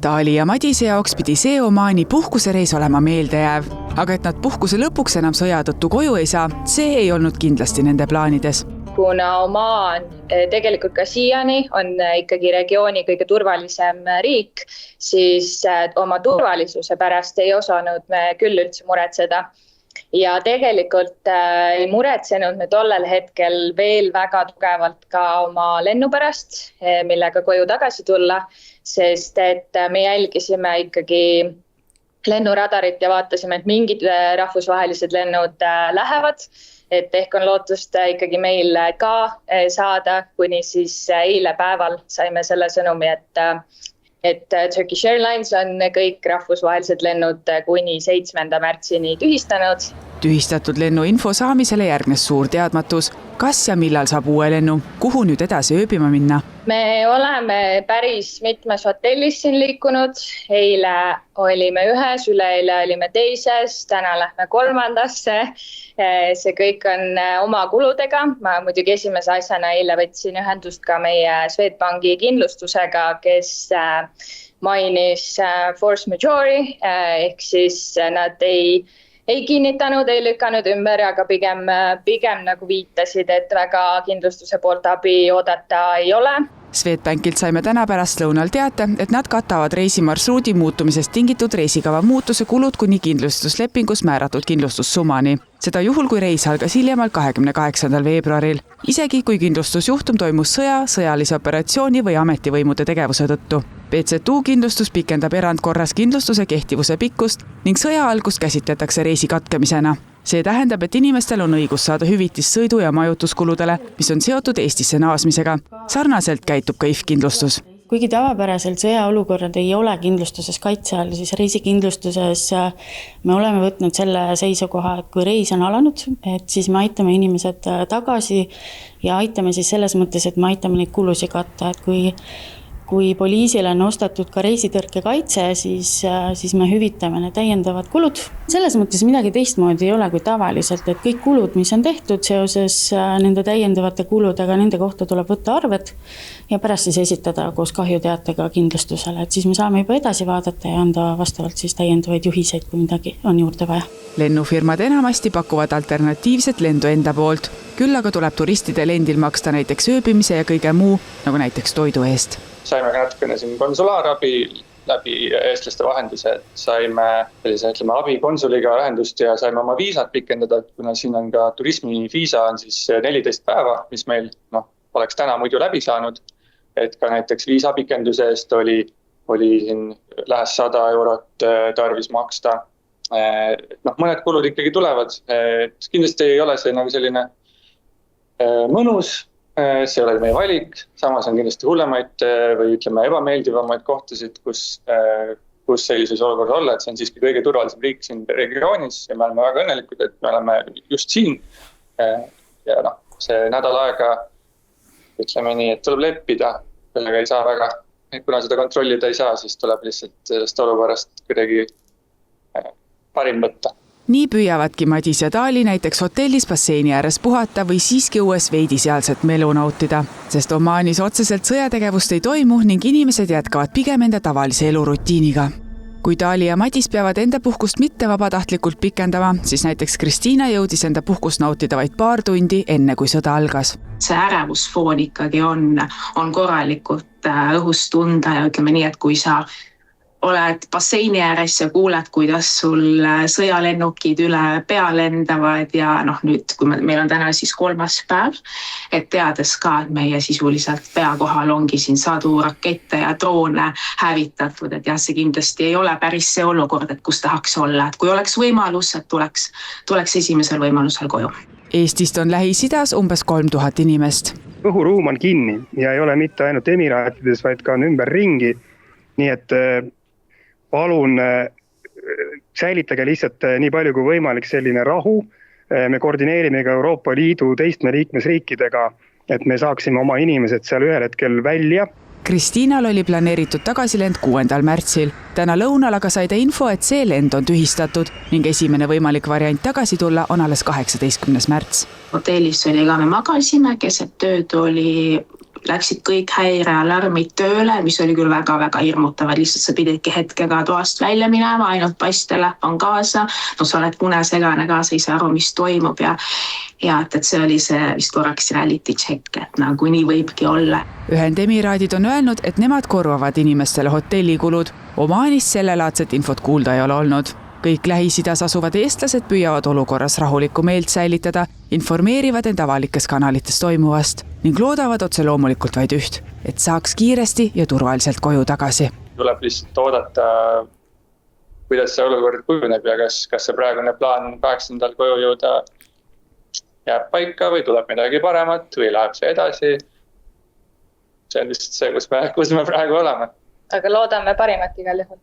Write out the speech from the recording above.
Taali ja Madise jaoks pidi see Omaani puhkusereis olema meeldejääv, aga et nad puhkuse lõpuks enam sõja tõttu koju ei saa, see ei olnud kindlasti nende plaanides. Kuna Omaan tegelikult ka siiani on ikkagi regiooni kõige turvalisem riik, siis oma turvalisuse pärast ei osanud me küll üldse muretseda. Ja tegelikult ei muretsenud me tollel hetkel veel väga tugevalt ka oma lennu pärast, millega koju tagasi tulla, sest et me jälgisime ikkagi lennuradarit ja vaatasime, et mingid rahvusvahelised lennud lähevad. Et ehk on lootust ikkagi meil ka saada, kuni siis eile päeval saime selle sõnumi, et Turkish Airlines on kõik rahvusvahelised lennud kuni 7. märtsini tühistanud. Tühistatud lennu info saamisele järgnes suur teadmatus, kas ja millal saab uue lennu, kuhu nüüd edasi ööbima minna. Me oleme päris mitmes hotellis siin liikunud, eile olime ühes, üleeile olime teises, täna lähme 3. See kõik on oma kuludega. Ma muidugi esimese asjana eile võtsin ühendust ka meie Swedbanki kindlustusega, kes mainis force majeure, ehk siis nad ei kinnitanud, ei lükanud ümber, aga pigem nagu viitasid, et väga kindlustuse poolt abi oodata ei ole. Swedbankilt saime täna pärast lõunal teate, et nad katavad reisimarsruudi muutumisest tingitud reisikava muutuse kulud kuni kindlustuslepingus määratud kindlustussummani. Seda juhul, kui reis algas hiljemalt 28. veebruaril. Isegi kui kindlustusjuhtum toimus sõjalise operatsiooni või ametivõimude tegevuse tõttu. PZU kindlustus pikendab erandkorras kindlustuse kehtivuse pikkust ning sõja algust käsitletakse reisi katkemisena. See tähendab, et inimestel on õigus saada hüvitist sõidu- ja majutuskuludele, mis on seotud Eestisse naasmisega. Sarnaselt käitub ka IF-kindlustus. Kuigi tavapäraselt sõjaolukorrad ei ole kindlustuses kaitse all, siis reisikindlustuses me oleme võtnud selle seisukoha, et kui reis on alanud, et siis me aitame inimesed tagasi ja aitame siis selles mõttes, et me aitame neid kulusid katta, et kui poliisile on ostetud ka reisitõrke kaitse, siis me hüvitame need täiendavad kulud. Selles mõttes midagi teistmoodi ei ole kui tavaliselt, et kõik kulud, mis on tehtud seoses nende täiendavate kuludega, nende kohta tuleb võtta arved ja pärast siis esitada koos kahjuteatega kindlustusele, et siis me saame juba edasi vaadata ja anda vastavalt siis täiendavaid juhiseid, kui midagi on juurde vaja. Lennufirmad enamasti pakuvad alternatiivset lendu enda poolt, küll aga tuleb turistidel endil maksta näiteks ööbimise ja kõige muu, nagu näiteks toidu eest. Saime ka natukene siin konsulaarabi läbi eestlaste vahenduse, et saime sellise abi konsuliga ühendust ja saime oma viisat pikendada, kuna siin on ka turismiviisa on siis 14 päeva, mis meil oleks täna muidu läbi saanud, et ka näiteks viisapikenduse eest oli siin lähes 100 eurot tarvis maksta. Mõned kulud ikkagi tulevad, et kindlasti ei ole see nagu selline mõnus. See ei ole meie valik, samas on kindlasti hullemaid või ütleme ebameeldivamaid kohtasid, kus sellises olukorras olla, et see on siiski kõige turvalisem riik siin regioonis ja me oleme väga õnnelikud, et me oleme just siin. Ja see nädal aega, ütleme nii, et tuleb leppida, sellega ei saa väga. Kuna seda kontrollida ei saa, siis tuleb lihtsalt sellest olukorrast kuidagi parim võtta. Nii püüavadki Madis ja Taali näiteks hotellis basseini ääres puhata või siiski uues veidi sealset melu nautida, sest Omaanis otseselt sõjategevust ei toimu ning inimesed jätkavad pigem enda tavalise elurutiiniga. Kui Taali ja Madis peavad enda puhkust mitte vabatahtlikult pikendama, siis näiteks Kristiina jõudis enda puhkust nautida vaid paar tundi enne, kui sõda algas. See ärevusfoon ikkagi on korralikult õhus tunda ja ütleme nii, et kui sa oled basseini ääres ja kuuled, kuidas sul sõjalennukid üle pea lendavad ja nüüd, kui meil on täna siis 3. päev, et teades ka, et meie sisuliselt pea kohal ongi siin sadu rakette ja droone hävitatud, et jah, see kindlasti ei ole päris see olukord, et kus tahaks olla, et kui oleks võimalus, et tuleks esimesel võimalusel koju. Eestist on Lähis-Idas umbes 3000 inimest. Õhuruum on kinni ja ei ole mitte ainult Emiraatides, vaid ka on ümber ringi, nii et palun säilitage lihtsalt nii palju kui võimalik selline rahu. Me koordineerime ka Euroopa Liidu teiste liikmesriikidega, et me saaksime oma inimesed seal ühel hetkel välja. Kristiinal oli planeeritud tagasilend 6. märtsil. Täna lõunal aga sai ta info, et see lend on tühistatud ning esimene võimalik variant tagasi tulla on alles 18. märts. Hotellis oli ka me magasime, keset tööd oli läksid kõik häirealarmid tööle, mis oli küll väga-väga hirmutavad, lihtsalt sa pididki hetkega toast välja minema, ainult passtelefon kaasa, no sa oled punesegane ka, sa ei saa aru, mis toimub ja et see oli see vist korraks reality check, et nagu nii võibki olla. Ühendemiraadid on öelnud, et nemad korvavad inimestele hotellikulud. Omanis sellelaadset infot kuulda ei ole olnud. Kõik Lähis-Idas asuvad eestlased püüavad olukorras rahulikku meelt säilitada, informeerivad end avalikes kanalites toimuvast ning loodavad otse loomulikult vaid üht, et saaks kiiresti ja turvaliselt koju tagasi. Tuleb lihtsalt oodata, kuidas see olukord kujuneb ja kas see praegune plaan 8. koju jõuda jääb paika või tuleb midagi paremat või läheb see edasi. See on lihtsalt see, kus me praegu oleme. Aga loodame parimat igal juhul.